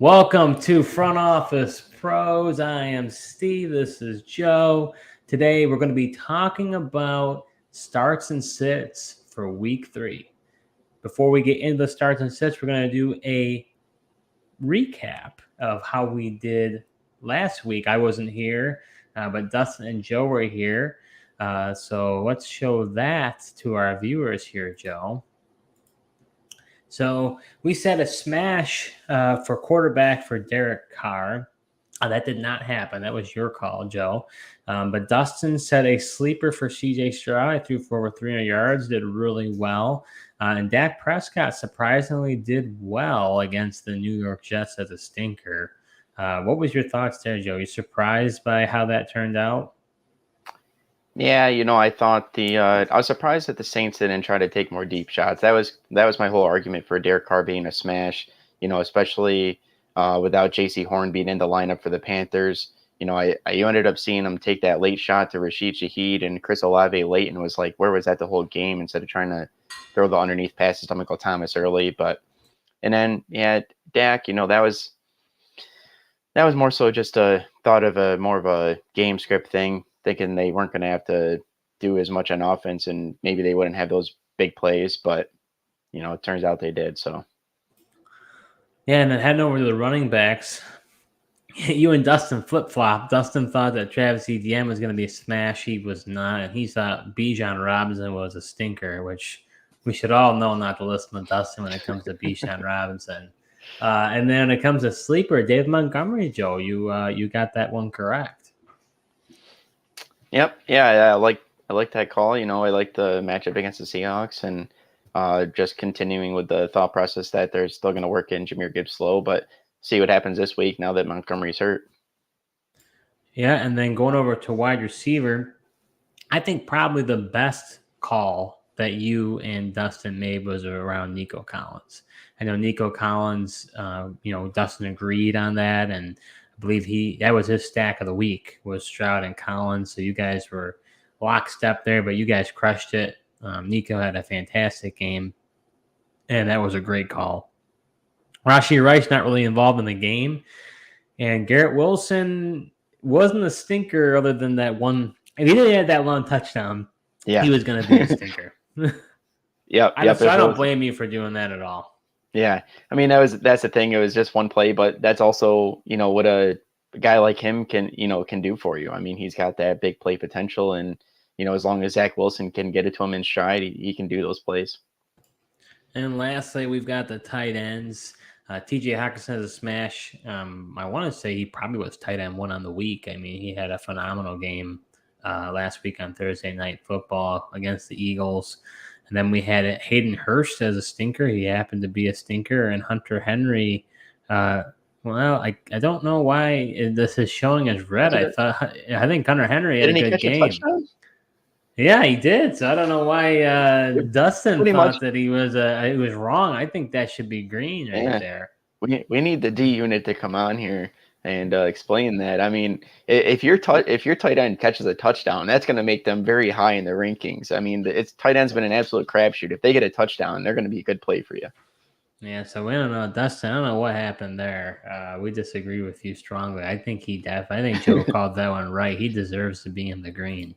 Welcome to Front Office Pros. I am Steve. This is Joe. Today we're going to be talking about starts and sits for week 3. Before we get into the starts and sits, we're going to do a recap of how we did last week. I wasn't here, but Dustin and Joe were here. So let's show that to our viewers here, Joe. So we set a smash for quarterback for Derek Carr. That did not happen. That was your call, Joe. But Dustin set a sleeper for CJ Stroud. I threw for over 300 yards, did really well. And Dak Prescott surprisingly did well against the New York Jets as a stinker. What was your thoughts there, Joe? You surprised by how that turned out? Yeah, I thought I was surprised that the Saints didn't try to take more deep shots. That was my whole argument for Derek Carr being a smash. Especially without J.C. Horn being in the lineup for the Panthers. I ended up seeing him take that late shot to Rashid Shaheed and Chris Olave late, and was like, where was that the whole game? Instead of trying to throw the underneath passes to Michael Thomas early, and then Dak. That was more so just a thought of more of a game script thing, thinking they weren't going to have to do as much on offense and maybe they wouldn't have those big plays, but it turns out they did. So yeah, and then heading over to the running backs, you and Dustin flip-flop. Dustin thought that Travis Etienne was going to be a smash. He was not, and he thought Bijan Robinson was a stinker, which we should all know not to listen to Dustin when it comes to Bijan Robinson. And then when it comes to sleeper, Dave Montgomery, Joe, you got that one correct. Yep. Yeah, I like that call. I like the matchup against the Seahawks, and just continuing with the thought process that they're still going to work in Jahmyr Gibbs slow, but see what happens this week now that Montgomery's hurt. Yeah, and then going over to wide receiver, I think probably the best call that you and Dustin made was around Nico Collins. I know Nico Collins, Dustin agreed on that, and I believe that was his stack of the week was Stroud and Collins. So you guys were lockstep there, but you guys crushed it. Nico had a fantastic game, and that was a great call. Rashee Rice not really involved in the game, and Garrett Wilson wasn't a stinker other than that one. If he didn't have that long touchdown, he was going to be a stinker. I don't blame you for doing that at all. Yeah, I mean that's the thing. It was just one play, but that's also what a guy like him can do for you. I mean, he's got that big play potential, and as long as Zach Wilson can get it to him in stride, he can do those plays. And lastly, we've got the tight ends. T.J. Hockenson has a smash. I want to say he probably was tight end 1 on the week. I mean, he had a phenomenal game last week on Thursday Night Football against the Eagles. And then we had Hayden Hurst as a stinker. He happened to be a stinker. And Hunter Henry, I don't know why this is showing as red. I think Hunter Henry had a good game. Yeah, he did. So I don't know why Dustin thought that he was wrong. I think that should be green there. We need the D unit to come on here and explain that. I mean, if your tight end catches a touchdown, that's going to make them very high in the rankings. I mean, tight end's been an absolute crapshoot. If they get a touchdown, they're going to be a good play for you. Yeah, so we don't know, Dustin. I don't know what happened there. We disagree with you strongly. I think I think Joe called that one right. He deserves to be in the green.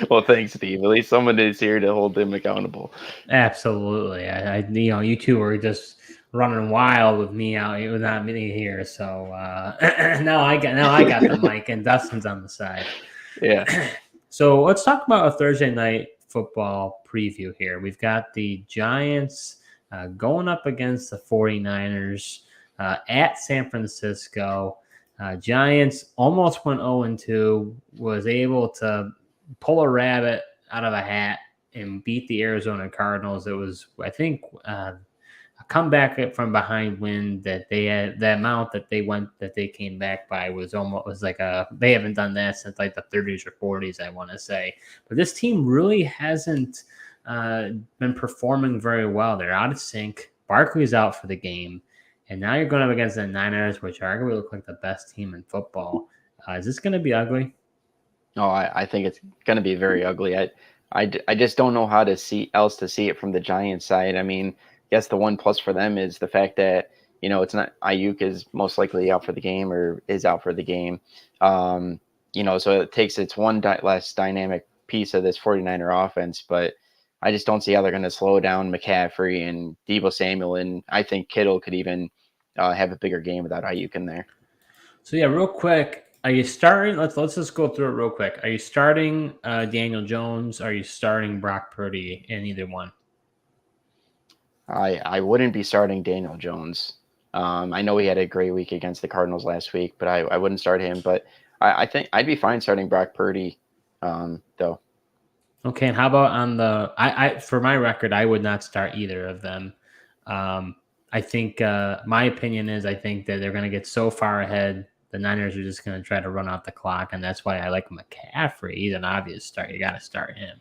Well, thanks, Steve. At least someone is here to hold them accountable. Absolutely. You two were just running wild with me out here, without me here. So now I got the mic, and Dustin's on the side. Yeah. So let's talk about a Thursday night football preview here. We've got the Giants going up against the 49ers at San Francisco. Giants almost went 0-2, was able to pull a rabbit out of a hat and beat the Arizona Cardinals. It was, I think, a comeback from behind win that they had. The amount that they came back by was like they haven't done that since like the 30s or 40s, I want to say. But this team really hasn't been performing very well. They're out of sync. Barkley's out for the game. And now you're going up against the Niners, which arguably look like the best team in football. Is this going to be ugly? Oh, I think it's going to be very ugly. I just don't know how to see it from the Giants side. I mean, I guess the one plus for them is the fact that it's not Ayuk is most likely out for the game or is out for the game. So it takes its one less dynamic piece of this 49er offense, but I just don't see how they're going to slow down McCaffrey and Deebo Samuel. And I think Kittle could even have a bigger game without Ayuk in there. So yeah, real quick, are you starting? Let's just go through it real quick. Are you starting Daniel Jones? Are you starting Brock Purdy in either one? I wouldn't be starting Daniel Jones. I know he had a great week against the Cardinals last week, but I wouldn't start him. But I think I'd be fine starting Brock Purdy, though. Okay, and how about on the? I for my record, I would not start either of them. I think my opinion is I think that they're going to get so far ahead. The Niners are just going to try to run out the clock, and that's why I like McCaffrey. He's an obvious start. You got to start him.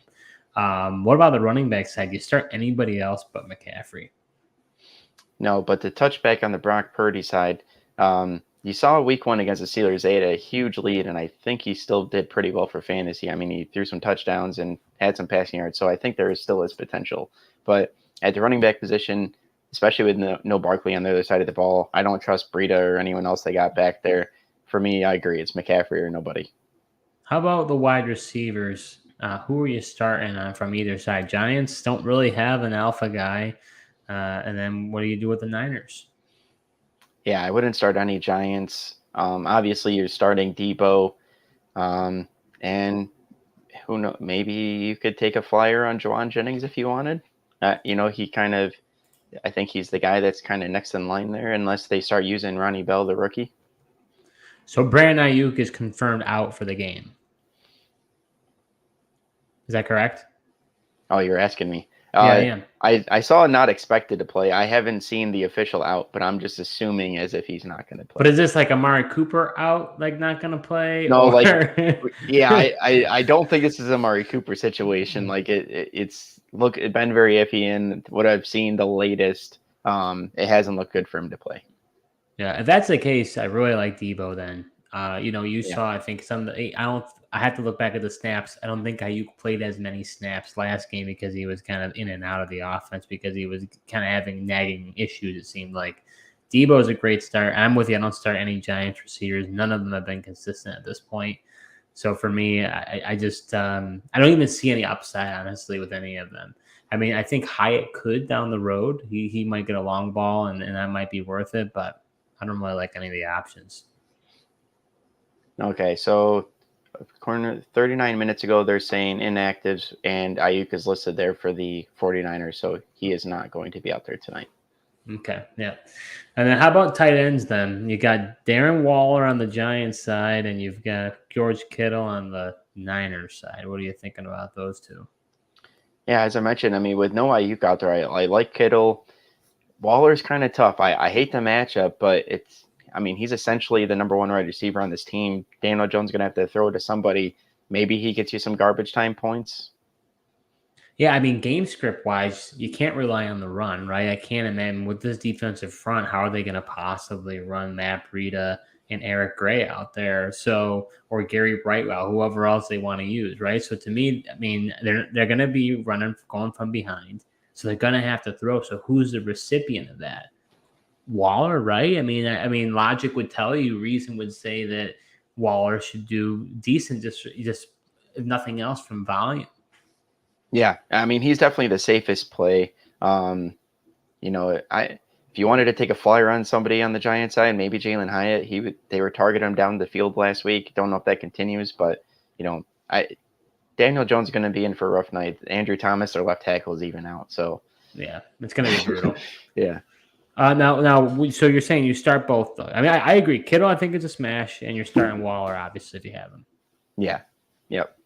What about the running back side? You start anybody else but McCaffrey? No, but to touch back on the Brock Purdy side, you saw week 1 against the Steelers. They had a huge lead, and I think he still did pretty well for fantasy. I mean, he threw some touchdowns and had some passing yards, so I think there still is potential. But at the running back position, especially with no Barkley on the other side of the ball, I don't trust Breida or anyone else they got back there. For me, I agree. It's McCaffrey or nobody. How about the wide receivers? Who are you starting on from either side? Giants don't really have an alpha guy. And then what do you do with the Niners? Yeah, I wouldn't start any Giants. Obviously, you're starting Deebo. And who knows? Maybe you could take a flyer on Juwan Jennings if you wanted. He kind of, I think he's the guy that's kind of next in line there, unless they start using Ronnie Bell, the rookie. So Brandon Ayuk is confirmed out for the game. Is that correct? Oh, you're asking me. Yeah, I am. I saw not expected to play. I haven't seen the official out, but I'm just assuming as if he's not going to play. But is this like Amari Cooper out, like not going to play? No, or... yeah, I don't think this is a Amari Cooper situation. Like it's been very iffy, and what I've seen the latest, it hasn't looked good for him to play. Yeah, if that's the case, I really like Deebo then. Saw, I think I have to look back at the snaps. I don't think Ayuk played as many snaps last game because he was kind of in and out of the offense because he was kind of having nagging issues, it seemed like. Deebo is a great start. I'm with you. I don't start any Giants receivers. None of them have been consistent at this point. So for me, I just I don't even see any upside, honestly, with any of them. I mean, I think Hyatt could down the road. He might get a long ball, and that might be worth it, but I don't really like any of the options. Okay, so 39 minutes ago, they're saying inactives, and Ayuk is listed there for the 49ers, so he is not going to be out there tonight. Okay, yeah. And then how about tight ends then? You got Darren Waller on the Giants side, and you've got George Kittle on the Niners side. What are you thinking about those two? Yeah, as I mentioned, I mean, with no Ayuk out there, I like Kittle. Waller's kind of tough. I hate the matchup, but he's essentially the number 1 wide receiver on this team. Daniel Jones going to have to throw it to somebody. Maybe he gets you some garbage time points. Yeah, I mean, game script wise, you can't rely on the run, right? I can't imagine with this defensive front, how are they going to possibly run Matt Breida and Eric Gray out there? So, or Gary Brightwell, whoever else they want to use, right? So to me, I mean, they're going to be going from behind. So they're going to have to throw. So who's the recipient of that? Waller, right? I mean, logic would tell you, reason would say that Waller should do decent, just if nothing else, from volume. Yeah, I mean, he's definitely the safest play. If you wanted to take a flyer on somebody on the Giants side, maybe Jalen Hyatt. They were targeting him down the field last week. Don't know if that continues, but Daniel Jones is going to be in for a rough night. Andrew Thomas, their left tackle, is even out. So yeah, it's going to be brutal. Yeah. So you're saying you start both, though. I mean, I agree. Kittle, I think, is a smash, and you're starting Waller, obviously, if you have him. Yeah. Yep.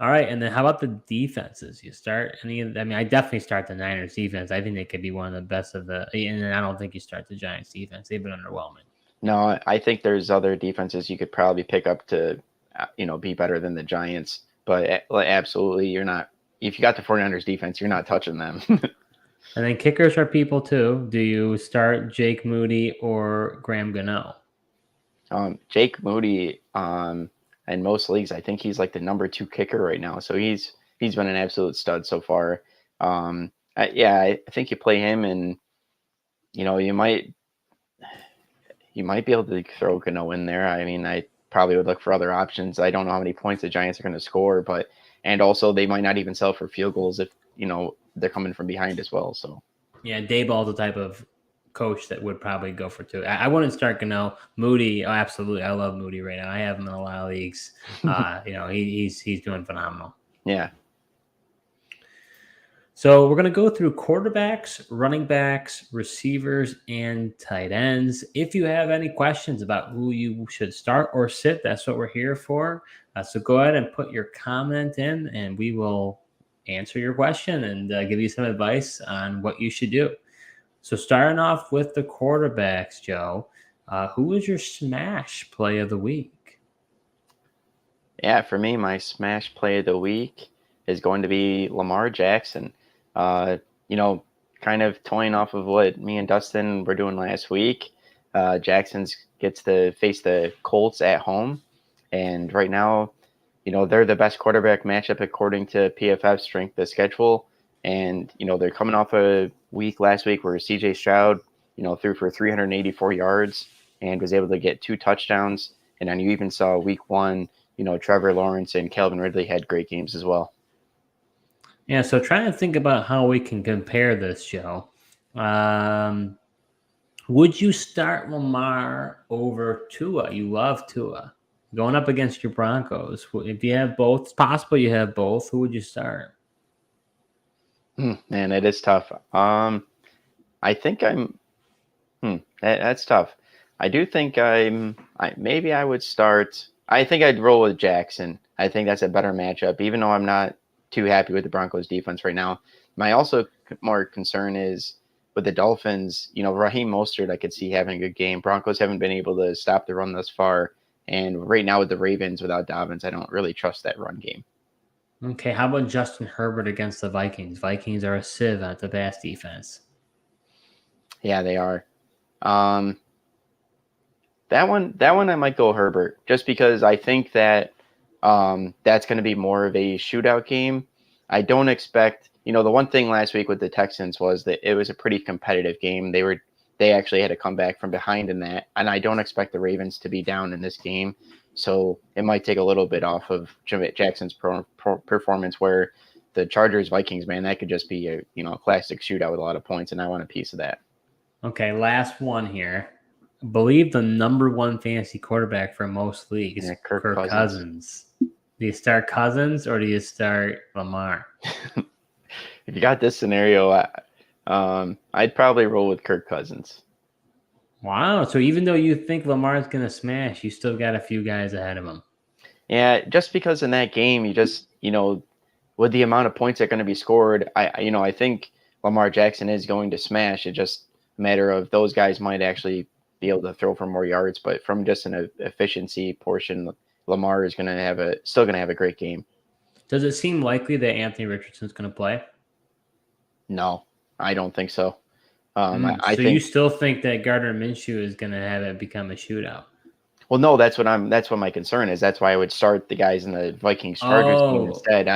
All right, and then how about the defenses? You start any of? I mean, I definitely start the Niners defense. I think they could be one of the best of the. And I don't think you start the Giants defense. They've been underwhelming. No, I think there's other defenses you could probably pick up to, be better than the Giants. But absolutely, you're not. If you got the 49ers defense, you're not touching them. And then kickers are people too. Do you start Jake Moody or Graham Gano? Jake Moody, in most leagues, I think he's like the number 2 kicker right now. So he's been an absolute stud so far. I think you play him, and you might be able to throw Gano in there. I mean, I probably would look for other options. I don't know how many points the Giants are going to score, and also they might not even sell for field goals if they're coming from behind as well. So yeah, Dayball's the type of coach that would probably go for two. I wouldn't start Gano. Moody, absolutely, I love Moody right now. I have him in a lot of leagues. He's doing phenomenal. Yeah. So we're going to go through quarterbacks, running backs, receivers, and tight ends. If you have any questions about who you should start or sit, that's what we're here for. So go ahead and put your comment in, and we will answer your question and give you some advice on what you should do. So starting off with the quarterbacks, Joe, who is your smash play of the week? Yeah, for me, my smash play of the week is going to be Lamar Jackson. Kind of toying off of what me and Dustin were doing last week. Jackson's gets to face the Colts at home. And right now, they're the best quarterback matchup according to PFF strength of schedule. And, they're coming off a week last week where CJ Stroud, threw for 384 yards and was able to get 2 touchdowns. And then you even saw week 1, Trevor Lawrence and Calvin Ridley had great games as well. Yeah, so trying to think about how we can compare this, Joe. Would you start Lamar over Tua? You love Tua. Going up against your Broncos. If you have both, it's possible you have both. Who would you start? Man, it is tough. I think that's tough. I do think maybe I would start. I think I'd roll with Jackson. I think that's a better matchup, even though I'm not too happy with the Broncos defense right now. My also more concern is with the Dolphins, Raheem Mostert, I could see having a good game. Broncos haven't been able to stop the run thus far. And right now with the Ravens without Dobbins, I don't really trust that run game. Okay, how about Justin Herbert against the Vikings? Vikings are a sieve at the pass defense. Yeah, they are. That one I might go Herbert, just because I think that that's going to be more of a shootout game. I don't expect, the one thing last week with the Texans was that it was a pretty competitive game. They actually had to come back from behind in that, and I don't expect the Ravens to be down in this game. So it might take a little bit off of Jackson's performance, where the Chargers Vikings, man, that could just be a classic shootout with a lot of points, and I want a piece of that. Okay, last one here. I believe the number 1 fantasy quarterback for most leagues, Kirk Cousins. Do you start Cousins or do you start Lamar? If you got this scenario, I'd probably roll with Kirk Cousins. Wow. So even though you think Lamar's going to smash, you still got a few guys ahead of him. Yeah, just because in that game, you just, with the amount of points that are going to be scored, I think Lamar Jackson is going to smash. It's just a matter of those guys might actually be able to throw for more yards. But from just an efficiency portion, Lamar is still going to have a great game. Does it seem likely that Anthony Richardson's going to play? No, I don't think so. I think you still think that Gardner Minshew is going to have it become a shootout? Well, no, that's what my concern is. That's why I would start the guys in the Vikings Chargers game instead.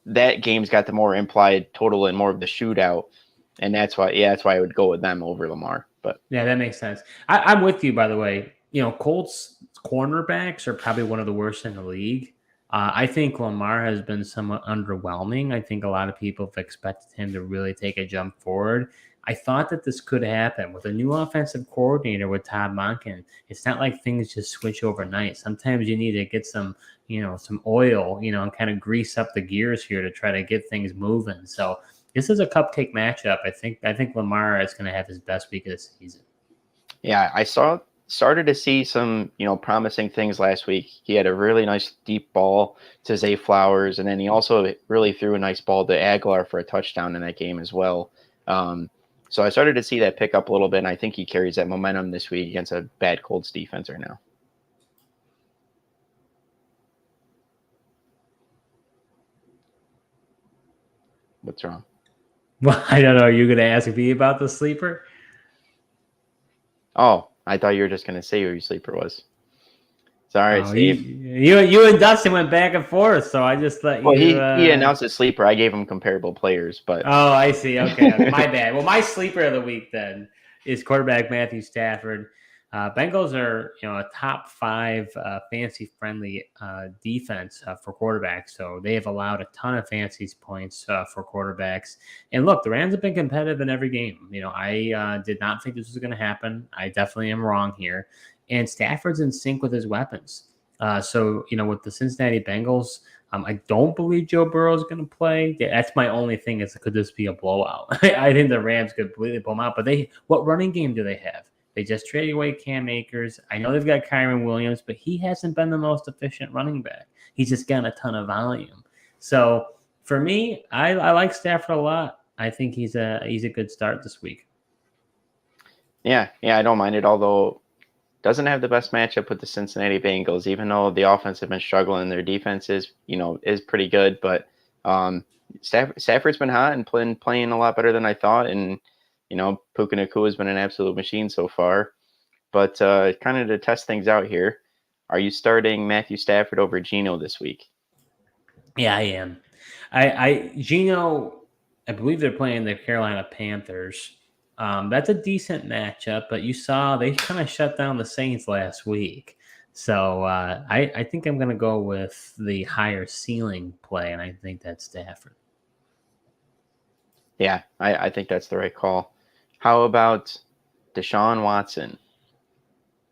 That game's got the more implied total and more of the shootout, and that's why I would go with them over Lamar. But yeah, that makes sense. I'm with you, by the way. Colts cornerbacks are probably one of the worst in the league. I think Lamar has been somewhat underwhelming. I think a lot of people have expected him to really take a jump forward. I thought that this could happen with a new offensive coordinator with Todd Monken. It's not like things just switch overnight. Sometimes you need to get some oil, and kind of grease up the gears here to try to get things moving. So this is a cupcake matchup. I think Lamar is going to have his best week of the season. Yeah, I started to see some, promising things last week. He had a really nice deep ball to Zay Flowers, and then he also really threw a nice ball to Aguilar for a touchdown in that game as well. So I started to see that pick up a little bit, and I think he carries that momentum this week against a bad Colts defense right now. What's wrong? Well, I don't know. Are you going to ask me about the sleeper? Oh, I thought you were just going to say who your sleeper was. Sorry, Steve. You and Dustin went back and forth, so I just let you. Well, he announced a sleeper. I gave him comparable players, but. Oh, I see. Okay, my bad. Well, my sleeper of the week then is quarterback Matthew Stafford. Bengals are, a top 5 fantasy friendly defense for quarterbacks. So they have allowed a ton of fantasy points for quarterbacks. And look, the Rams have been competitive in every game. I did not think this was going to happen. I definitely am wrong here. And Stafford's in sync with his weapons. So with the Cincinnati Bengals, I don't believe Joe Burrow is going to play. That's my only thing is, could this be a blowout? I think the Rams could completely pull them out. But what running game do they have? They just traded away Cam Akers. I know they've got Kyron Williams, but he hasn't been the most efficient running back. He's just gotten a ton of volume. So for me, I like Stafford a lot. I think he's a good start this week. Yeah, I don't mind it. Although doesn't have the best matchup with the Cincinnati Bengals, even though the offense have been struggling. Their defense is pretty good, but Stafford's been hot and playing a lot better than I thought, and Puka Nacua has been an absolute machine so far. But kind of to test things out here, are you starting Matthew Stafford over Geno this week? Yeah, I am. Geno, I believe they're playing the Carolina Panthers. That's a decent matchup, but you saw they kind of shut down the Saints last week. So I think I'm going to go with the higher ceiling play, and I think that's Stafford. Yeah, I think that's the right call. How about Deshaun Watson?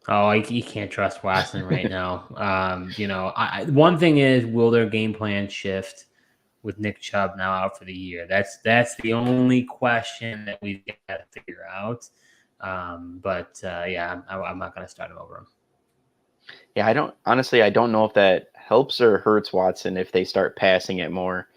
Oh, you can't trust Watson right now. One thing is, will their game plan shift with Nick Chubb now out for the year? That's the only question that we've got to figure out. I'm not going to start him over him. Yeah, I don't know if that helps or hurts Watson if they start passing it more.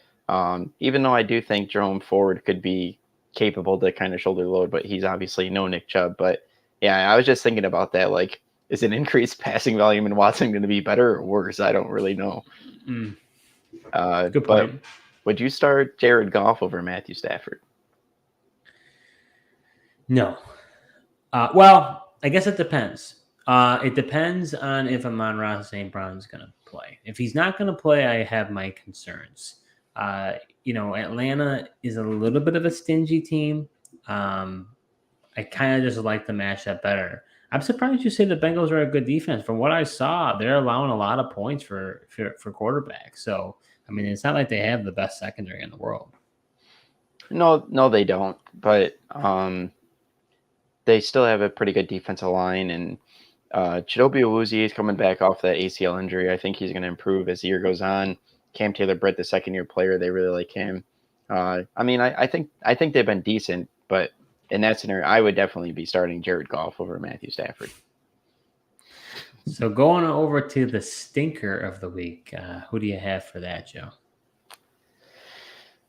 Even though I do think Jerome Ford could be capable to kind of shoulder load, but he's obviously no Nick Chubb. But yeah, I was just thinking about that. Like, is an increased passing volume in Watson going to be better or worse? I don't really know. Good point. But would you start Jared Goff over Matthew Stafford? No. Well, I guess it depends. It depends on if Amon-Ra St. Brown is going to play. If he's not going to play, I have my concerns. Atlanta is a little bit of a stingy team. I kind of just like the matchup better. I'm surprised you say the Bengals are a good defense. From what I saw, they're allowing a lot of points for quarterbacks. So, I mean, it's not like they have the best secondary in the world. No, they don't. But they still have a pretty good defensive line. And Chidobe Awuzie is coming back off that ACL injury. I think he's going to improve as the year goes on. Cam Taylor-Britt, the second-year player, they really like him. I think they've been decent, but in that scenario, I would definitely be starting Jared Goff over Matthew Stafford. So going over to the stinker of the week, who do you have for that, Joe?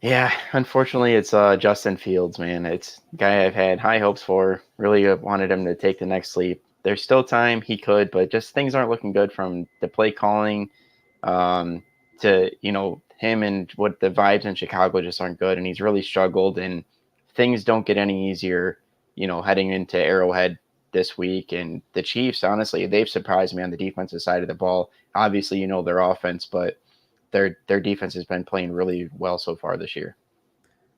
Yeah, unfortunately, it's Justin Fields, man. It's a guy I've had high hopes for. Really wanted him to take the next leap. There's still time he could, but just things aren't looking good from the play calling to him, and what the vibes in Chicago just aren't good, and he's really struggled, and things don't get any easier, heading into Arrowhead this week. And the Chiefs, honestly, they've surprised me on the defensive side of the ball. Obviously, their offense, but their defense has been playing really well so far this year.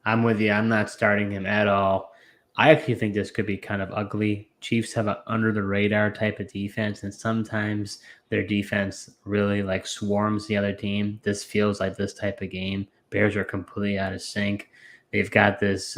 I'm with you. I'm not starting him at all. I actually think this could be kind of ugly. Chiefs have an under-the-radar type of defense, and sometimes their defense really swarms the other team. This feels like this type of game. Bears are completely out of sync. They've got this,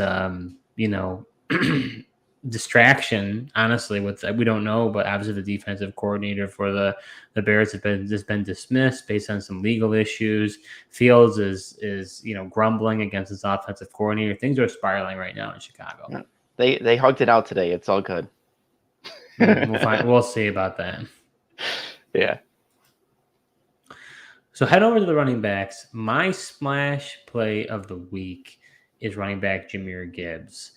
distraction, honestly, with we don't know, but obviously the defensive coordinator for the Bears has been dismissed based on some legal issues. Fields is grumbling against his offensive coordinator. Things are spiraling right now in Chicago. Yeah. They hugged it out today. It's all good. We'll see about that. Yeah. So head over to the running backs. My splash play of the week is running back Jahmyr Gibbs.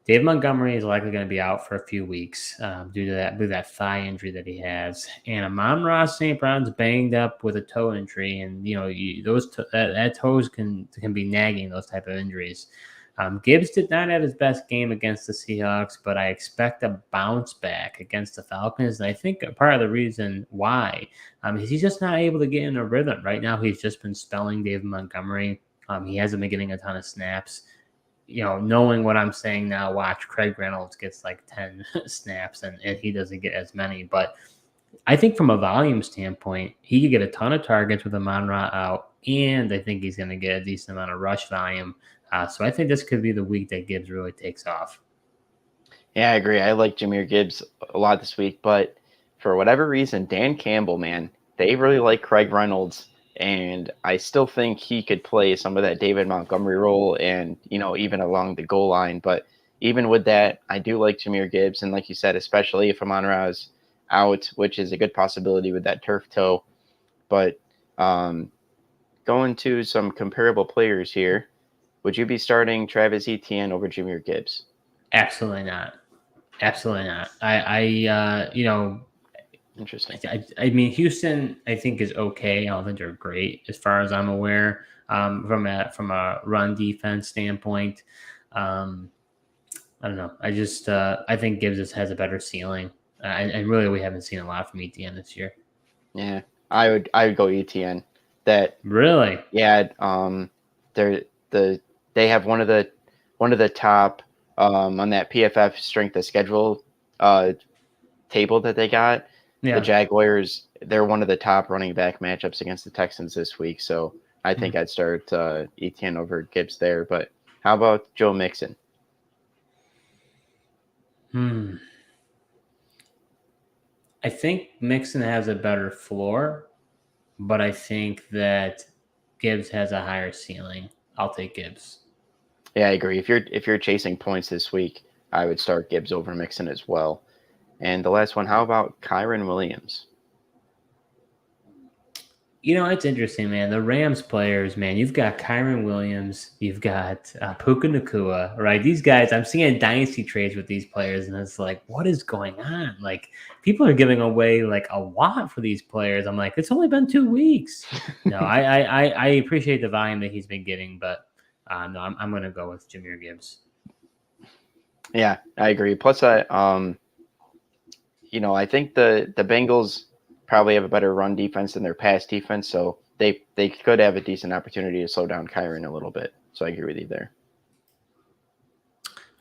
Dave Montgomery is likely going to be out for a few weeks due to that thigh injury that he has. And Amon-Ra St. Brown's banged up with a toe injury, and that toes can be nagging, those type of injuries. Gibbs did not have his best game against the Seahawks, but I expect a bounce back against the Falcons. And I think part of the reason why is he's just not able to get in a rhythm. Right now, he's just been spelling David Montgomery. He hasn't been getting a ton of snaps. knowing what I'm saying now, watch Craig Reynolds gets like 10 snaps and he doesn't get as many. But I think from a volume standpoint, he could get a ton of targets with Amon-Ra out, and I think he's going to get a decent amount of rush volume. So I think this could be the week that Gibbs really takes off. Yeah, I agree. I like Jahmyr Gibbs a lot this week, but for whatever reason, Dan Campbell, man, they really like Craig Reynolds, and I still think he could play some of that David Montgomery role and, even along the goal line. But even with that, I do like Jahmyr Gibbs, and like you said, especially if Amon-Ra is out, which is a good possibility with that turf toe. But going to some comparable players here, would you be starting Travis Etienne over Jahmyr Gibbs? Absolutely not. Absolutely not. Interesting. I mean, Houston, I think is okay. I don't think they're great as far as I'm aware. From a run defense standpoint, I don't know. I think Gibbs has a better ceiling, and really we haven't seen a lot from Etienne this year. Yeah, I would go Etienne. That really, yeah. They have one of the top on that PFF strength of schedule table that they got. Yeah. The Jaguars, they're one of the top running back matchups against the Texans this week. So I think I'd start Etienne over Gibbs there. But how about Joe Mixon? I think Mixon has a better floor, but I think that Gibbs has a higher ceiling. I'll take Gibbs. Yeah, I agree. If you're chasing points this week, I would start Gibbs over Mixon as well. And the last one, how about Kyren Williams? It's interesting, man. The Rams players, man, you've got Kyren Williams, you've got Puka Nacua, right? These guys, I'm seeing dynasty trades with these players, and it's like, what is going on? Like, people are giving away like a lot for these players. I'm like, it's only been 2 weeks. No, I appreciate the volume that he's been getting, but no, I'm going to go with Jahmyr Gibbs. Yeah, I agree. Plus, I think the Bengals probably have a better run defense than their pass defense, so they could have a decent opportunity to slow down Kyren a little bit. So I agree with you there.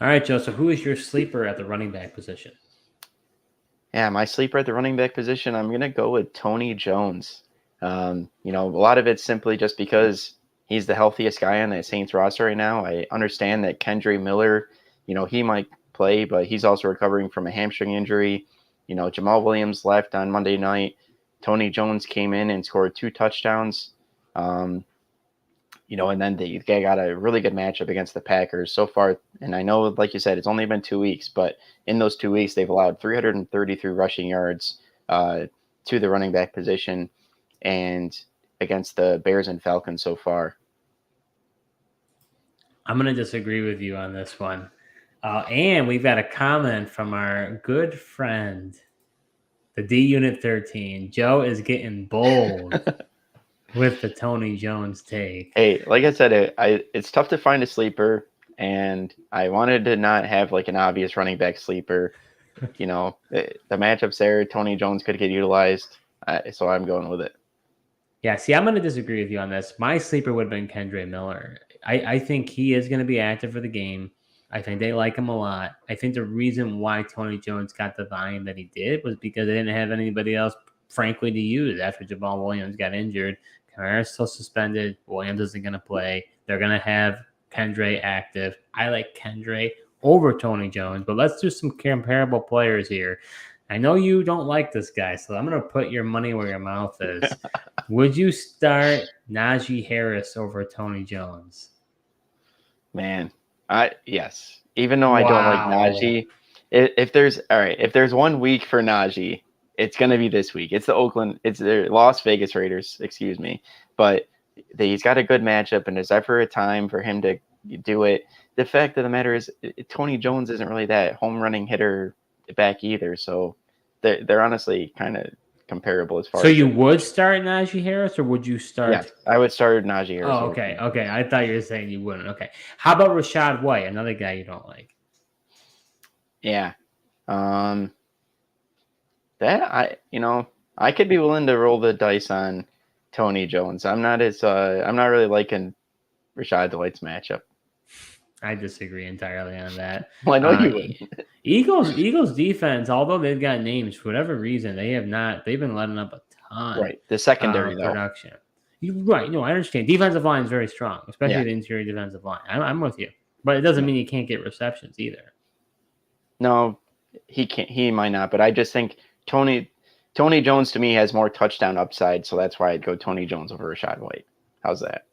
All right, Joseph, who is your sleeper at the running back position? Yeah, my sleeper at the running back position, I'm going to go with Tony Jones. A lot of it's simply just because he's the healthiest guy on that Saints roster right now. I understand that Kendre Miller, he might play, but he's also recovering from a hamstring injury. Jamal Williams left on Monday night. Tony Jones came in and scored 2 touchdowns. And then they got a really good matchup against the Packers so far. And I know, like you said, it's only been 2 weeks, but in those 2 weeks, they've allowed 333 rushing yards to the running back position and against the Bears and Falcons so far. I'm going to disagree with you on this one. And we've got a comment from our good friend, the D Unit 13. Joe is getting bold with the Tony Jones take. Hey, like I said, it's tough to find a sleeper, and I wanted to not have like an obvious running back sleeper. The matchups there, Tony Jones could get utilized, so I'm going with it. Yeah, see, I'm going to disagree with you on this. My sleeper would have been Kendre Miller. I think he is going to be active for the game. I think they like him a lot. I think the reason why Tony Jones got the volume that he did was because they didn't have anybody else, frankly, to use after Jamal Williams got injured. Kamara's still suspended. Williams isn't going to play. They're going to have Kendre active. I like Kendre over Tony Jones, but let's do some comparable players here. I know you don't like this guy, so I'm going to put your money where your mouth is. Would you start Najee Harris over Tony Jones? Man. Yes. Even though I don't like Najee, if there's 1 week for Najee, it's going to be this week. It's the Las Vegas Raiders, excuse me. But he's got a good matchup, and there's ever a time for him to do it. The fact of the matter is, Tony Jones isn't really that home running hitter back either. So they're honestly kind of comparable as far. So you would start Najee Harris, or would you start? Yeah, I would start Najee Harris. Oh, okay. I thought you were saying you wouldn't. Okay. How about Rachaad White, another guy you don't like? Yeah, that I could be willing to roll the dice on Tony Jones. I'm not really liking Rachaad White's matchup. I disagree entirely on that. Well, I know you would. Eagles defense, although they've got names for whatever reason, they've been letting up a ton Right. The secondary, of though. production. Right. No, I understand. Defensive line is very strong, especially Yeah. the interior defensive line. I'm with you. But it doesn't Yeah. mean you can't get receptions either. No, he can't. He might not. But I just think Tony Jones to me has more touchdown upside, so that's why I'd go Tony Jones over Rachaad White. How's that?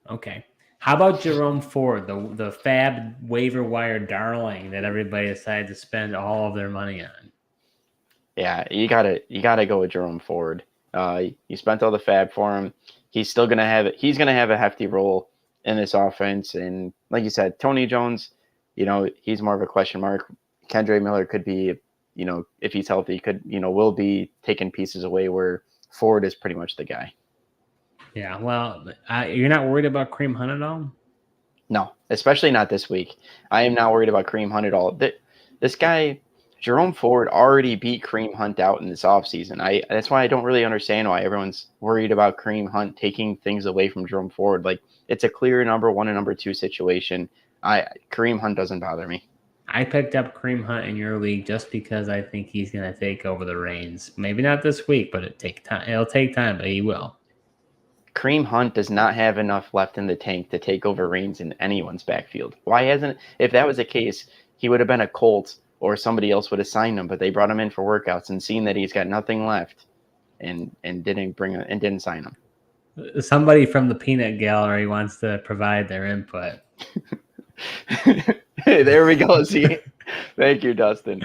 Okay. How about Jerome Ford, the fab waiver wire darling that everybody decided to spend all of their money on? Yeah, you gotta go with Jerome Ford. You spent all the fab for him. He's still gonna have it. He's gonna have a hefty role in this offense. And like you said, Tony Jones, he's more of a question mark. Kendre Miller could be, if he's healthy, will be taking pieces away where Ford is pretty much the guy. Yeah, well, you're not worried about Kareem Hunt at all? No, especially not this week. I am not worried about Kareem Hunt at all. This guy, Jerome Ford, already beat Kareem Hunt out in this offseason. That's why I don't really understand why everyone's worried about Kareem Hunt taking things away from Jerome Ford. Like, it's a clear number 1 and number 2 situation. Kareem Hunt doesn't bother me. I picked up Kareem Hunt in your league just because I think he's going to take over the reins. Maybe not this week, but it'll take time, but he will. Kareem Hunt does not have enough left in the tank to take over reins in anyone's backfield. Why hasn't? If that was the case, he would have been a Colt or somebody else would have signed him. But they brought him in for workouts and seen that he's got nothing left, and didn't sign him. Somebody from the peanut gallery wants to provide their input. Hey, there we go. See, thank you, Dustin.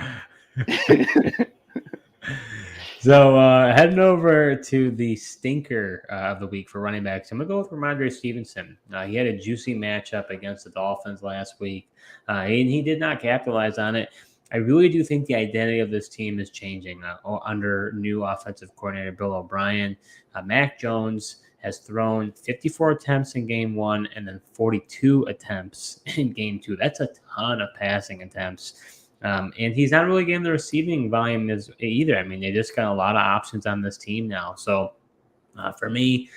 So heading over to the stinker of the week for running backs, I'm going to go with Rhamondre Stevenson. He had a juicy matchup against the Dolphins last week, and he did not capitalize on it. I really do think the identity of this team is changing under new offensive coordinator Bill O'Brien. Mac Jones has thrown 54 attempts in game 1 and then 42 attempts in game 2. That's a ton of passing attempts. And he's not really getting the receiving volume either. I mean, they just got a lot of options on this team now. So for me,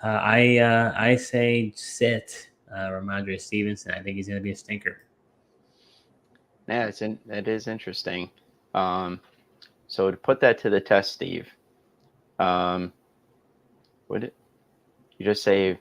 I say sit Rhamondre Stevenson. I think he's going to be a stinker. Yeah, that is interesting. So to put that to the test, Steve, would you just say,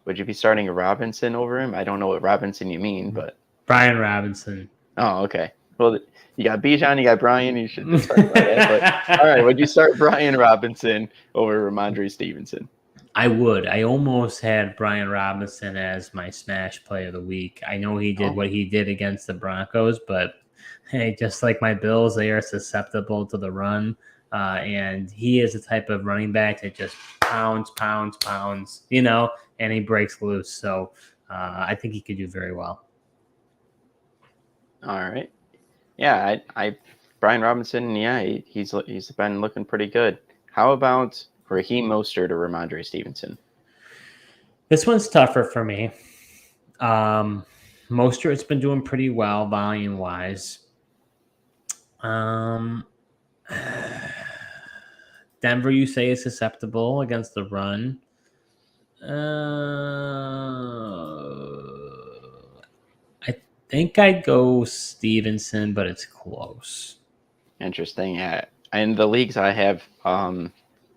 would you be starting a Robinson over him? I don't know what Robinson you mean, but Brian Robinson. Oh, okay. Well, you got Bijan, you got Brian. You should just start by that. But, all right, would you start Brian Robinson over Rhamondre Stevenson? I would. I almost had Brian Robinson as my smash play of the week. I know he did what he did against the Broncos, but hey, just like my Bills, they are susceptible to the run. And he is the type of running back that just pounds, and he breaks loose. So I think he could do very well. All right. Yeah, Brian Robinson, yeah, he's been looking pretty good. How about Raheem Mostert or Rhamondre Stevenson? This one's tougher for me. Mostert's been doing pretty well volume-wise. Denver, you say, is susceptible against the run. I think I'd go Stevenson, but it's close. Interesting. Yeah. In the leagues I have,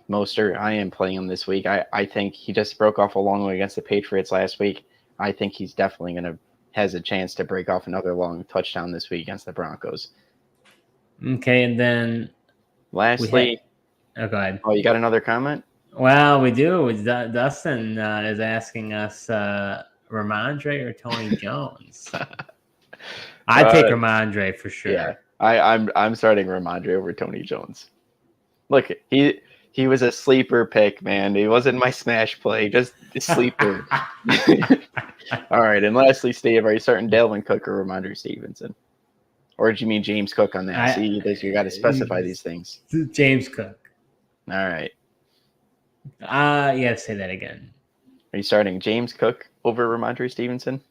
Mostert, I am playing him this week. I think he just broke off a long way against the Patriots last week. I think he's definitely has a chance to break off another long touchdown this week against the Broncos. Okay, and then lastly, go ahead. Oh, you got another comment? Well, we do. Dustin is asking us Rhamondre or Tony Jones. I'd take Rhamondre for sure. Yeah, I'm starting Rhamondre over Tony Jones. Look, he was a sleeper pick, man. He wasn't my smash play, just a sleeper. All right, and lastly, Steve, are you starting Dalvin Cook or Rhamondre Stevenson? Or did you mean James Cook on that? You got to specify these things. James Cook. All right. Yeah, say that again. Are you starting James Cook over Rhamondre Stevenson?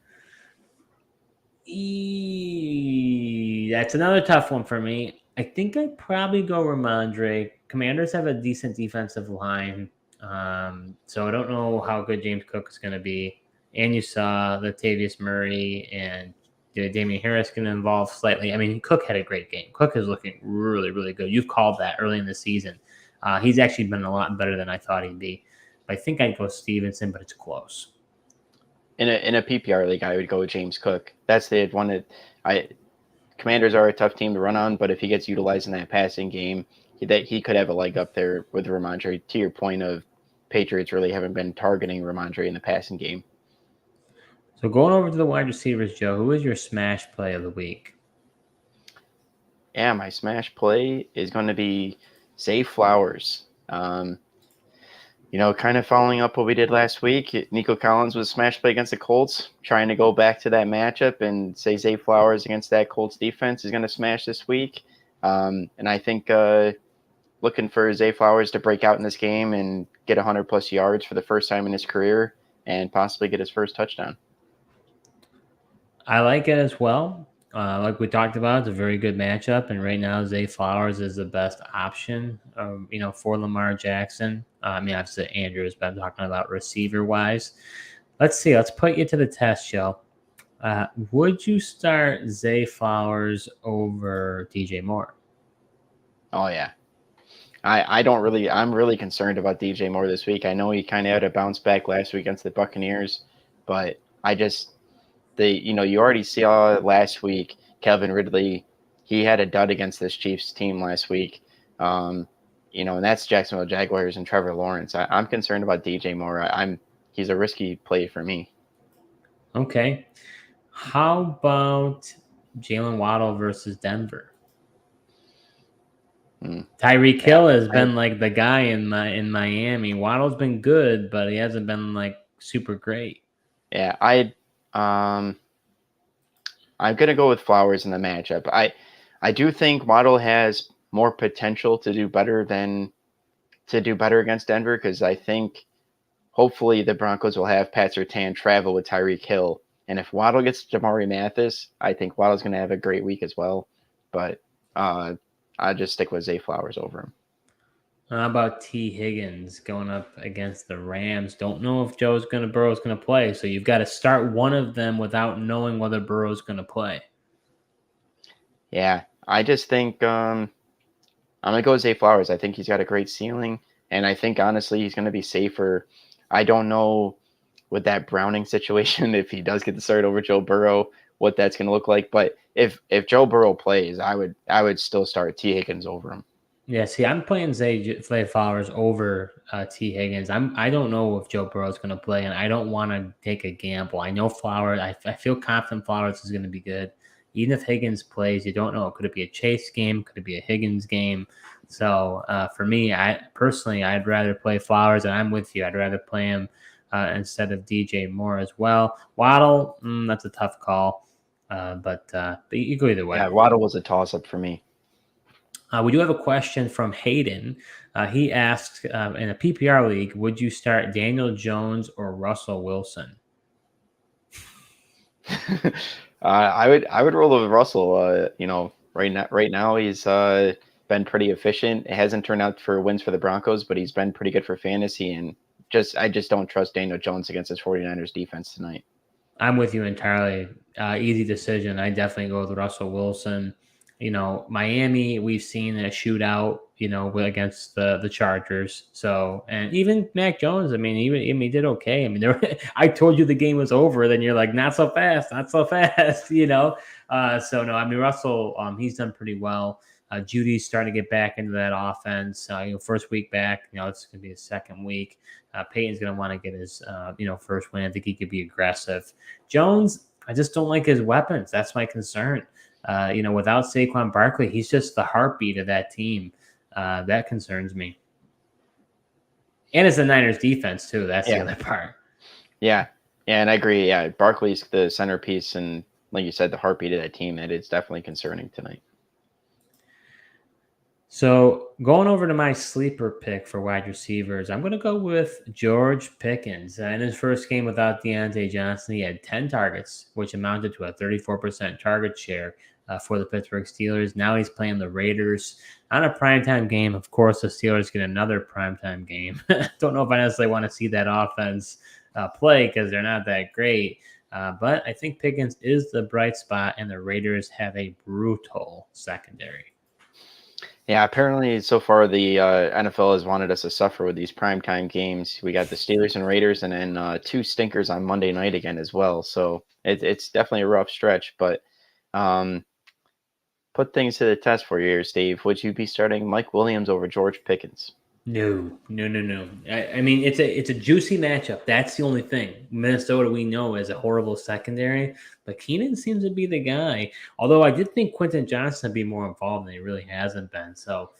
That's another tough one for me. I think I'd probably go Rhamondre. Commanders have a decent defensive line, so I don't know how good James Cook is going to be. and you saw Latavius Murray and Damian Harris get involved slightly. I mean, Cook had a great game. Cook is looking really, really good. You've called that early in the season. He's actually been a lot better than I thought he'd be. But I think I'd go Stevenson, but it's close. In a PPR league, I would go with James Cook. That's the one that Commanders are a tough team to run on, but if he gets utilized in that passing game, he could have a leg up there with Ramondre. To your point of Patriots really haven't been targeting Ramondre in the passing game. So going over to the wide receivers, Joe, who is your smash play of the week? Yeah, my smash play is going to be Zay Flowers. Kind of following up what we did last week, Nico Collins was smash play against the Colts, trying to go back to that matchup and say Zay Flowers against that Colts defense is going to smash this week. And I think looking for Zay Flowers to break out in this game and get 100-plus yards for the first time in his career and possibly get his first touchdown. I like it as well. Like we talked about, it's a very good matchup, and right now Zay Flowers is the best option, for Lamar Jackson. Obviously Andrew has been talking about receiver-wise. Let's see. Let's put you to the test, Joe. Would you start Zay Flowers over DJ Moore? Oh, yeah. I'm really concerned about DJ Moore this week. I know he kind of had a bounce back last week against the Buccaneers, but you already saw last week, Calvin Ridley, he had a dud against this Chiefs team last week. And that's Jacksonville Jaguars and Trevor Lawrence. I'm concerned about DJ Moore. He's a risky play for me. Okay. How about Jalen Waddle versus Denver? Tyreek Hill has been like the guy in Miami. Waddle's been good, but he hasn't been like super great. Yeah, I'm gonna go with Flowers in the matchup. I do think Waddle has more potential to do better against Denver, because I think hopefully the Broncos will have Pat Surtain travel with Tyreek Hill, and if Waddle gets Jamari Mathis, I think Waddle's gonna have a great week as well. But I just stick with Zay Flowers over him. How about T. Higgins going up against the Rams? Don't know if Burrow's going to play, so you've got to start one of them without knowing whether Burrow's going to play. Yeah, I just think I'm going to go with Zay Flowers. I think he's got a great ceiling, and I think, honestly, he's going to be safer. I don't know with that Browning situation, if he does get the start over Joe Burrow, what that's going to look like. But if Joe Burrow plays, I would still start T. Higgins over him. Yeah, see, I'm playing Zay Flowers over T. Higgins. I don't know if Joe Burrow is going to play, and I don't want to take a gamble. I know Flowers. I feel confident Flowers is going to be good. Even if Higgins plays, you don't know. Could it be a Chase game? Could it be a Higgins game? So for me, I'd rather play Flowers, and I'm with you. I'd rather play him instead of DJ Moore as well. Waddle, that's a tough call, but you go either way. Yeah, Waddle was a toss-up for me. We do have a question from Hayden. He asks, in a PPR league, would you start Daniel Jones or Russell Wilson? I would roll with Russell. Right now he's been pretty efficient. It hasn't turned out for wins for the Broncos, but he's been pretty good for fantasy. And I just don't trust Daniel Jones against his 49ers defense tonight. I'm with you entirely. Easy decision. I definitely go with Russell Wilson. Miami, we've seen a shootout, against the Chargers. So, and even Mac Jones, he did okay. I told you the game was over. Then you're like, not so fast. So no, Russell, he's done pretty well. Judy's starting to get back into that offense. First week back, it's going to be his second week. Peyton's going to want to get his, first win. I think he could be aggressive. Jones, I just don't like his weapons. That's my concern. Without Saquon Barkley, he's just the heartbeat of that team. That concerns me. And it's the Niners defense too. That's the other part. Yeah. Yeah, and I agree. Yeah, Barkley's the centerpiece, and like you said, the heartbeat of that team. And it's definitely concerning tonight. So going over to my sleeper pick for wide receivers, I'm going to go with George Pickens. In his first game without Deontay Johnson, he had 10 targets, which amounted to a 34% target share for the Pittsburgh Steelers. Now he's playing the Raiders on a primetime game. Of course, the Steelers get another primetime game. Don't know if I necessarily want to see that offense play because they're not that great. But I think Pickens is the bright spot, and the Raiders have a brutal secondary. Yeah, apparently so far the NFL has wanted us to suffer with these primetime games. We got the Steelers and Raiders, and then two stinkers on Monday night again as well. So it's definitely a rough stretch, but um, put things to the test for you here, Steve. Would you be starting Mike Williams over George Pickens? No. I mean, it's a juicy matchup. That's the only thing. Minnesota, we know, is a horrible secondary, but Keenan seems to be the guy. Although I did think Quentin Johnson would be more involved than he really hasn't been. So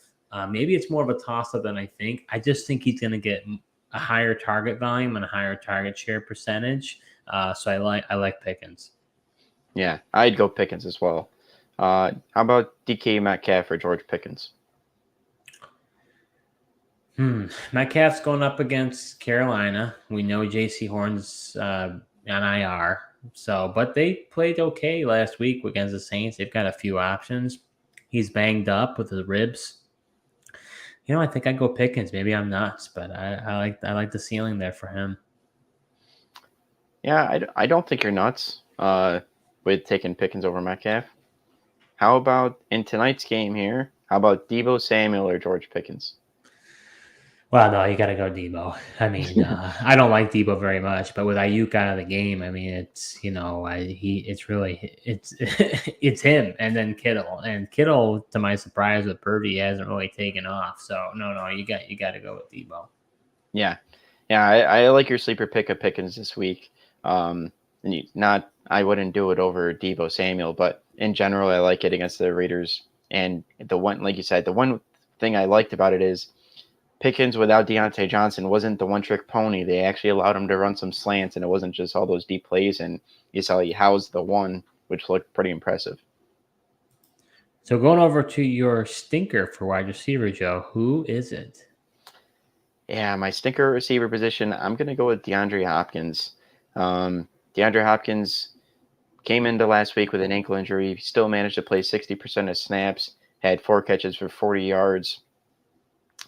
maybe it's more of a toss-up than I think. I just think he's going to get a higher target volume and a higher target share percentage. So I like Pickens. Yeah, I'd go Pickens as well. How about DK Metcalf or George Pickens? Metcalf's going up against Carolina. We know J.C. Horn's on IR. So, but they played okay last week against the Saints. They've got a few options. He's banged up with the ribs. I think I'd go Pickens. Maybe I'm nuts, but I like the ceiling there for him. Yeah, I don't think you're nuts with taking Pickens over Metcalf. How about in tonight's game here? How about Deebo Samuel or George Pickens? Well, no, you got to go Debo. I mean, I don't like Debo very much, but with Ayuk out of the game, I mean, it's it's him, and then Kittle, to my surprise, with Purdy hasn't really taken off. So no, you got to go with Debo. Yeah, I like your sleeper pick of Pickens this week. And I wouldn't do it over Deebo Samuel, but in general, I like it against the Raiders. And like you said, the one thing I liked about it is Pickens without Deontay Johnson wasn't the one-trick pony. They actually allowed him to run some slants, and it wasn't just all those deep plays. And you saw he housed the one, which looked pretty impressive. So going over to your stinker for wide receiver, Joe, who is it? Yeah, my stinker receiver position, I'm going to go with DeAndre Hopkins. DeAndre Hopkins came into last week with an ankle injury. He still managed to play 60% of snaps, had 4 catches for 40 yards.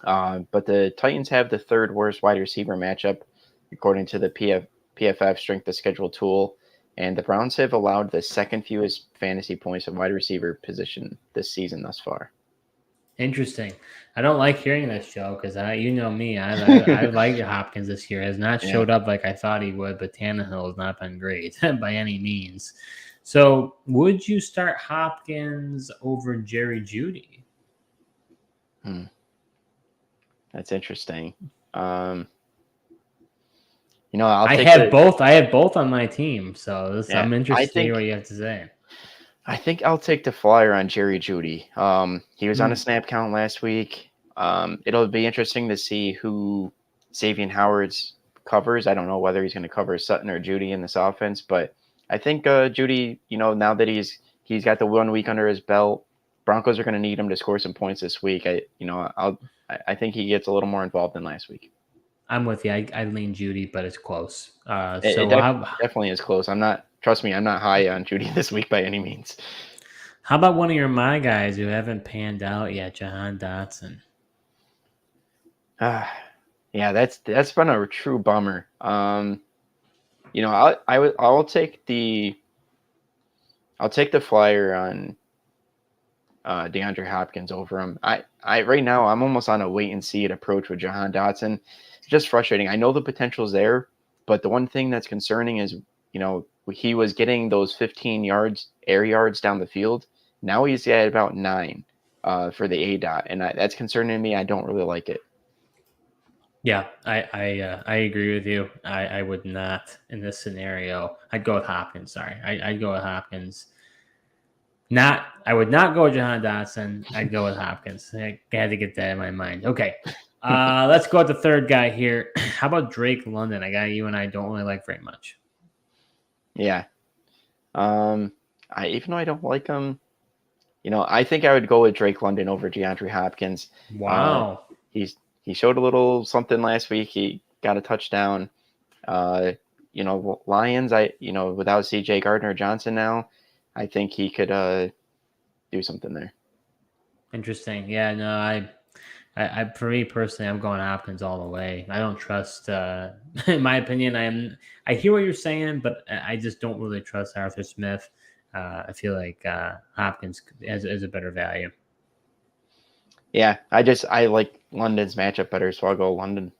But the Titans have the third worst wide receiver matchup, according to the PFF strength of schedule tool. And the Browns have allowed the second fewest fantasy points of wide receiver position this season thus far. Interesting. I don't like hearing this, Joe, because you know me. I like Hopkins this year. Has not showed up like I thought he would, but Tannehill has not been great by any means. So would you start Hopkins over Jerry Jeudy? That's interesting. I have both. I have both on my team, so I'm interested to hear what you have to say. I think I'll take the flyer on Jerry Jeudy. He was on a snap count last week. It'll be interesting to see who Xavier Howard's covers. I don't know whether he's going to cover Sutton or Jeudy in this offense, but I think Jeudy, now that he's got the 1 week under his belt, Broncos are going to need him to score some points this week. I think he gets a little more involved than last week. I'm with you. I lean Jeudy, but it's close. It definitely is close. Trust me, I'm not high on Jeudy this week by any means. How about one of my guys who haven't panned out yet, Jahan Dotson? Yeah, that's been a true bummer. I'll take the flyer on DeAndre Hopkins over him. I right now I'm almost on a wait and see it approach with Jahan Dotson. It's just frustrating. I know the potential's there, but the one thing that's concerning is, he was getting those 15 air yards down the field. Now he's at about 9 for the ADOT, and that's concerning me. I don't really like it. Yeah, I agree with you. I would not in this scenario. I'd go with Hopkins. Sorry, I'd go with Hopkins. I would not go with Jahan Dotson. I'd go with Hopkins. I had to get that in my mind. Okay, let's go with the third guy here. How about Drake London? A guy you and I don't really like very much. Yeah, even though I don't like him, I think I would go with Drake London over DeAndre Hopkins. Wow, he showed a little something last week. He got a touchdown. Lions, without C.J. Gardner-Johnson now, I think he could do something there. Interesting. Yeah, no, For me personally, I'm going Hopkins all the way. I don't trust. In my opinion, I hear what you're saying, but I just don't really trust Arthur Smith. I feel like Hopkins is a better value. Yeah, I like London's matchup better, so I'll go London.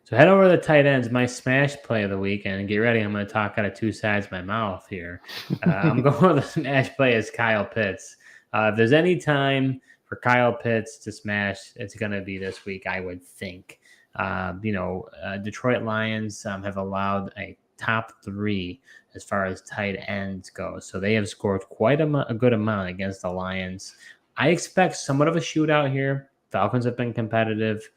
So head over to the tight ends, my smash play of the weekend, and get ready. I'm going to talk out of two sides of my mouth here. I'm going with the smash play as Kyle Pitts. If there's any time for Kyle Pitts to smash, it's going to be this week, I would think. Detroit Lions have allowed a top 3 as far as tight ends go. So they have scored quite a good amount against the Lions. I expect somewhat of a shootout here. Falcons have been competitive.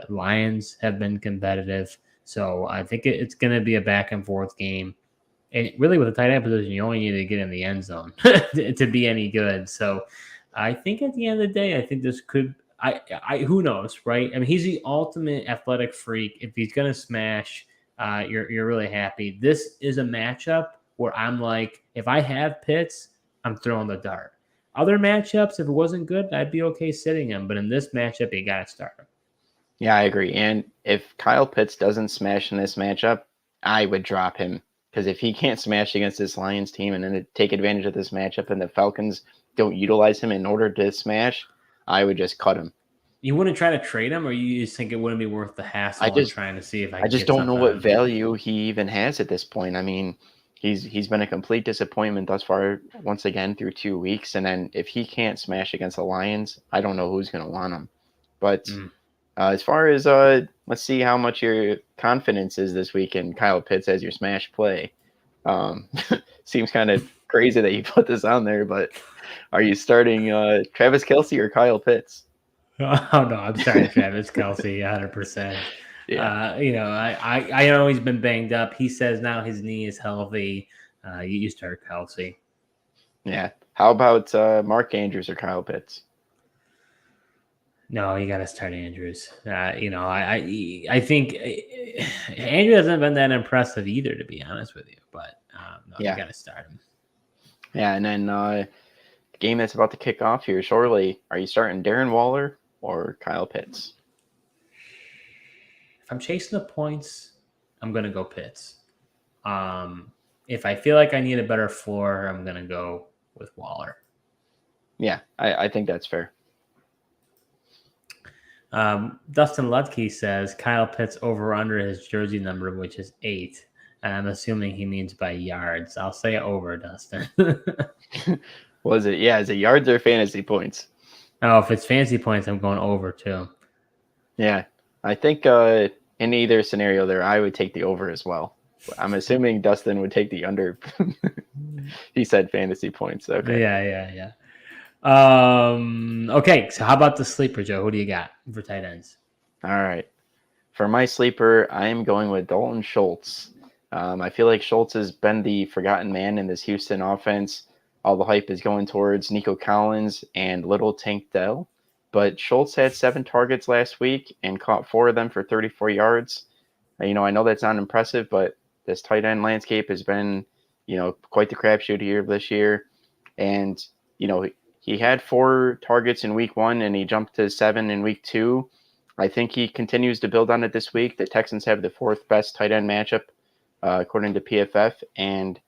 Lions have been competitive. So I think it's going to be a back and forth game. And really, with a tight end position, you only need to get in the end zone to be any good. So I think at the end of the day, I think this could. Who knows, right? I mean, he's the ultimate athletic freak. If he's going to smash, you're really happy. This is a matchup where I'm like, if I have Pitts, I'm throwing the dart. Other matchups, if it wasn't good, I'd be okay sitting him. But in this matchup, you got to start him. Yeah, I agree. And if Kyle Pitts doesn't smash in this matchup, I would drop him. Because if he can't smash against this Lions team and then take advantage of this matchup and the Falcons don't utilize him in order to smash, I would just cut him. You wouldn't try to trade him, or you just think it wouldn't be worth the hassle of trying to see if I just don't know what value he even has at this point. I mean, he's been a complete disappointment thus far, once again, through 2 weeks. And then if he can't smash against the Lions, I don't know who's going to want him. But as far as let's see how much your confidence is this week in Kyle Pitts as your smash play. Seems kind of crazy that you put this on there, but are you starting Travis Kelce or Kyle Pitts? Oh no, I'm sorry, Travis Kelce, 100%. Yeah. I know he's been banged up. He says now his knee is healthy. You start Kelce. Yeah. How about Mark Andrews or Kyle Pitts? No, you got to start Andrews. I think Andrews hasn't been that impressive either, to be honest with you. But you got to start him. Yeah, and then the game that's about to kick off here shortly. Are you starting Darren Waller or Kyle Pitts? If I'm chasing the points, I'm going to go Pitts. If I feel like I need a better floor, I'm going to go with Waller. Yeah, I think that's fair. Dustin Lutke says Kyle Pitts over under his jersey number, which is 8. And I'm assuming he means by yards. I'll say over, Dustin. Was it? Yeah, is it yards or fantasy points? Oh, if it's fantasy points, I'm going over too. Yeah, I think in either scenario there, I would take the over as well. I'm assuming Dustin would take the under. He said fantasy points. Okay. Yeah. Okay, so how about the sleeper, Joe? Who do you got for tight ends? All right. For my sleeper, I am going with Dalton Schultz. I feel like Schultz has been the forgotten man in this Houston offense. All the hype is going towards Nico Collins and Little Tank Dell. But Schultz had 7 targets last week and caught 4 of them for 34 yards. I know that's not impressive, but this tight end landscape has been, quite the crapshoot here this year. And, he had 4 targets in week 1 and he jumped to 7 in week 2. I think he continues to build on it this week. The Texans have the 4th best tight end matchup, according to PFF. And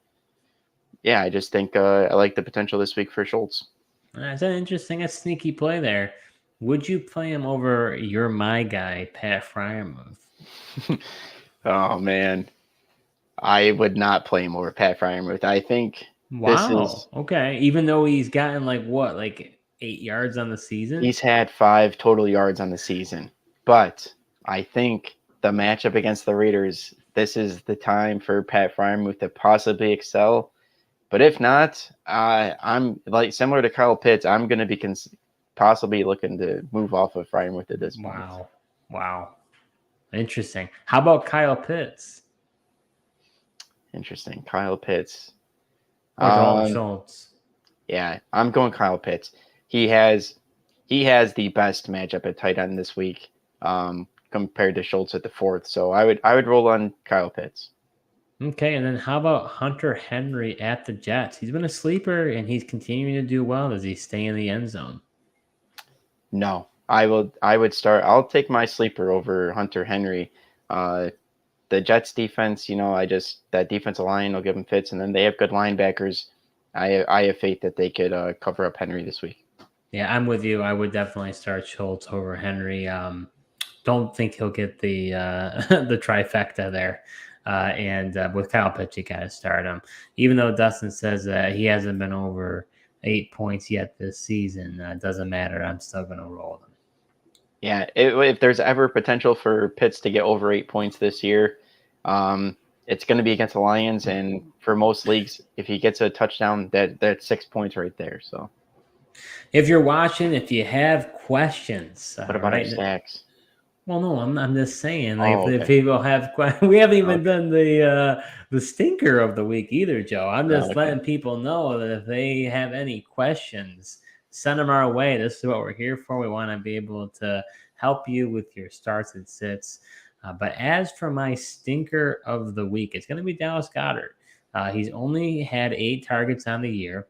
yeah, I just think I like the potential this week for Schultz. That's an interesting, a sneaky play there. Would you play him over my guy, Pat Freiermuth? Oh, man. I would not play him over Pat Freiermuth. I think okay. Even though he's gotten 8 yards on the season? He's had 5 total yards on the season. But I think the matchup against the Raiders, this is the time for Pat Freiermuth to possibly excel. But if not, I'm similar to Kyle Pitts. I'm going to be possibly looking to move off of Freiermuth at this point. Wow. Interesting. How about Kyle Pitts? Interesting. Kyle Pitts. Dalton Schultz. Yeah, I'm going Kyle Pitts. He has the best matchup at tight end this week compared to Schultz at the 4th. So I would roll on Kyle Pitts. Okay, and then how about Hunter Henry at the Jets? He's been a sleeper and he's continuing to do well. Does he stay in the end zone? No, I would start. I'll take my sleeper over Hunter Henry. The Jets defense, that defensive line will give them fits, and then they have good linebackers. I have faith that they could cover up Henry this week. Yeah, I'm with you. I would definitely start Schultz over Henry. Don't think he'll get the the trifecta there. And with Kyle Pitts, you got to start him. Even though Dustin says that he hasn't been over 8 points yet this season, doesn't matter. I'm still going to roll them. Yeah, if there's ever potential for Pitts to get over 8 points this year, it's going to be against the Lions. And for most leagues, if he gets a touchdown, that's 6 points right there. So, if you're watching, if you have questions, what about our stacks? Well, no, I'm just saying. Like, okay. if people have questions, we haven't even done the stinker of the week either, Joe. I'm just letting people know that if they have any questions, send them our way. This is what we're here for. We want to be able to help you with your starts and sits. But as for my stinker of the week, it's going to be Dallas Goedert. He's only had 8 targets on the year.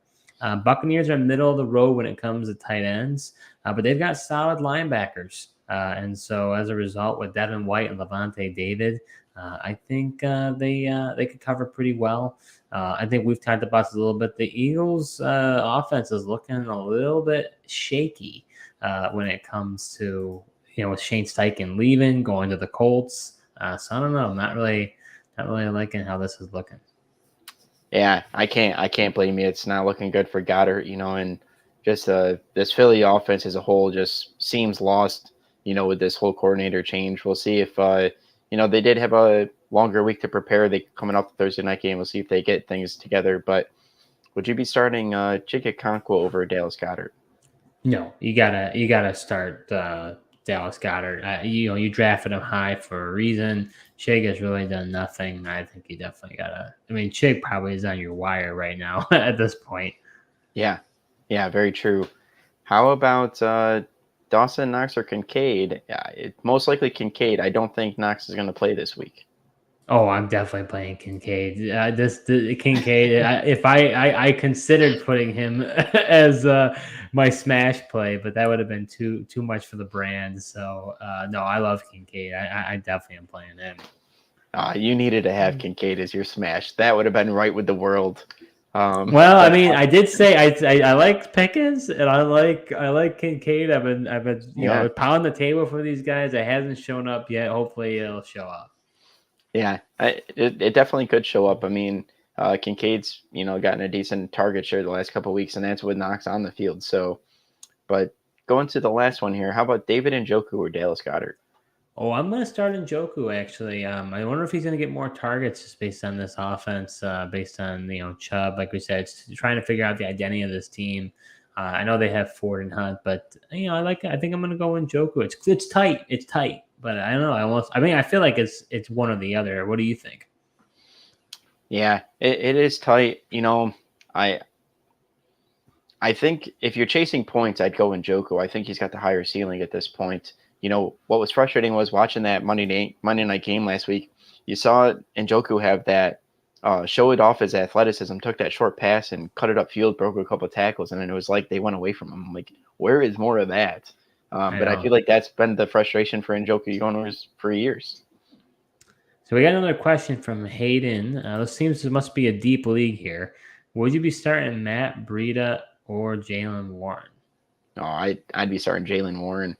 Buccaneers are middle of the road when it comes to tight ends, but they've got solid linebackers. And so as a result, with Devin White and Levante David, I think they could cover pretty well. I think we've talked about this a little bit. The Eagles' offense is looking a little bit shaky when it comes to, with Shane Steichen leaving, going to the Colts. So I don't know. I'm not really liking how this is looking. Yeah, I can't blame you. It's not looking good for Goddard, and just this Philly offense as a whole just seems lost. With this whole coordinator change. We'll see if, they did have a longer week to prepare. They coming off the Thursday night game. We'll see if they get things together. But would you be starting Chig Okonkwo over Dallas Goedert? No, you gotta start Dallas Goedert. You drafted him high for a reason. Chig has really done nothing. I think you definitely gotta. I mean, Chig probably is on your wire right now at this point. Yeah, very true. How about Dawson, Knox, or Kincaid? Most likely Kincaid. I don't think Knox is going to play this week. Oh, I'm definitely playing Kincaid. Kincaid. If I considered putting him as my smash play, but that would have been too much for the brand. So no, I love Kincaid. I definitely am playing him. You needed to have Kincaid as your smash. That would have been right with the world. Well, I mean, I did say I like Pickens and I like Kincaid. I've been pounding the table for these guys. It hasn't shown up yet. Hopefully, it'll show up. Yeah, it definitely could show up. I mean, Kincaid's gotten a decent target share the last couple of weeks, and that's with Knox on the field. So, but going to the last one here, how about David Njoku or Dallas Goedert? Oh, I'm going to start Njoku, actually. I wonder if he's going to get more targets just based on this offense, based on, Chubb. Like we said, it's trying to figure out the identity of this team. I know they have Ford and Hunt, but, I think I'm going to go Njoku. It's tight. It's tight. But I don't know. I feel like it's one or the other. What do you think? Yeah, it is tight. I think if you're chasing points, I'd go Njoku. I think he's got the higher ceiling at this point. What was frustrating was watching that Monday night game last week. You saw Njoku have that show it off his athleticism, took that short pass and cut it upfield, broke a couple of tackles, and then it was like they went away from him. I'm like, where is more of that? But I feel like that's been the frustration for Njoku owners for years. So we got another question from Hayden. This must be a deep league here. Would you be starting Matt Breida or Jaylen Warren? Oh, I'd be starting Jaylen Warren.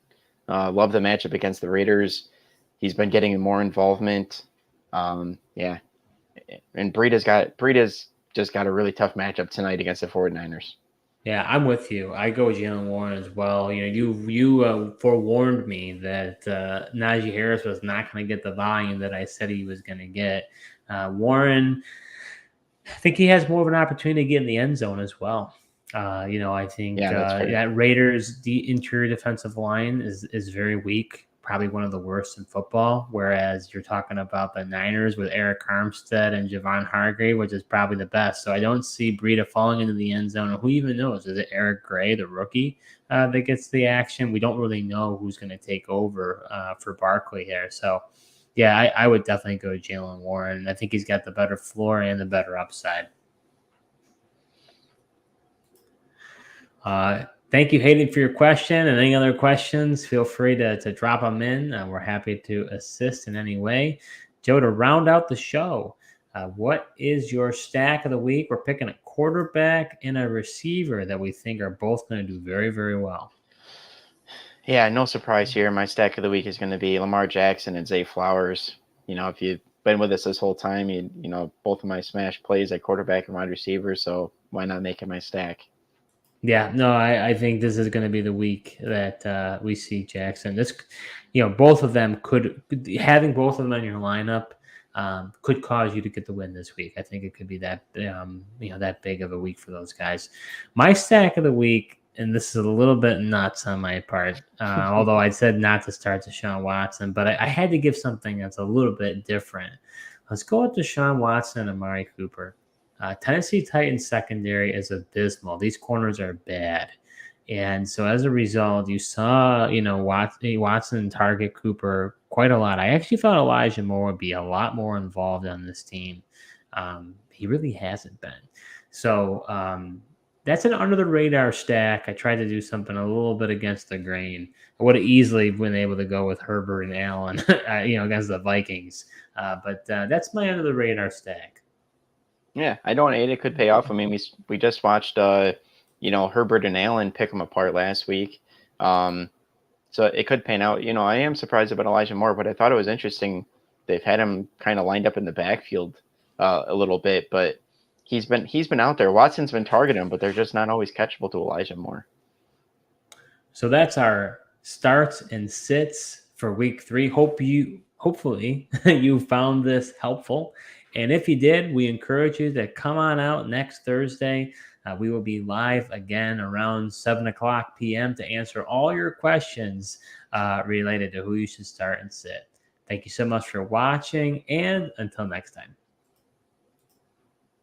Love the matchup against the Raiders. He's been getting more involvement. Yeah. And Breida's just got a really tough matchup tonight against the 49ers. Yeah, I'm with you. I go with Jaylen Warren as well. You forewarned me that Najee Harris was not going to get the volume that I said he was going to get. Warren, I think he has more of an opportunity to get in the end zone as well. I think Raiders' interior defensive line is very weak, probably one of the worst in football. Whereas you're talking about the Niners with Eric Armstead and Javon Hargrave, which is probably the best. So I don't see Breida falling into the end zone. Who even knows? Is it Eric Gray, the rookie, that gets the action? We don't really know who's going to take over for Barkley here. So, yeah, I would definitely go Jaylen Warren. I think he's got the better floor and the better upside. Thank you, Hayden, for your question. And any other questions, feel free to drop them in. We're happy to assist in any way. Joe, to round out the show, what is your stack of the week? We're picking a quarterback and a receiver that we think are both going to do very, very well. Yeah, no surprise here. My stack of the week is going to be Lamar Jackson and Zay Flowers. If you've been with us this whole time, you know both of my smash plays at quarterback and wide receiver, so why not make it my stack? Yeah, no, I think this is going to be the week that we see Jackson. Both of them having both of them in your lineup could cause you to get the win this week. I think it could be that that big of a week for those guys. My stack of the week, and this is a little bit nuts on my part, although I said not to start Deshaun Watson, but I had to give something that's a little bit different. Let's go with Deshaun Watson and Amari Cooper. Tennessee Titans secondary is abysmal. These corners are bad. And so as a result, you saw, Watson target Cooper quite a lot. I actually thought Elijah Moore would be a lot more involved on this team. He really hasn't been. So that's an under the radar stack. I tried to do something a little bit against the grain. I would have easily been able to go with Herbert and Allen, against the Vikings. But that's my under the radar stack. Yeah, I don't hate it. Could pay off. I mean, we just watched, Herbert and Allen pick them apart last week. So it could pan out. I am surprised about Elijah Moore, but I thought it was interesting. They've had him kind of lined up in the backfield a little bit, but he's been out there. Watson's been targeting him, but they're just not always catchable to Elijah Moore. So that's our starts and sits for week 3. Hopefully you found this helpful. And if you did, we encourage you to come on out next Thursday. We will be live again around 7:00 p.m. to answer all your questions related to who you should start and sit. Thank you so much for watching, and until next time.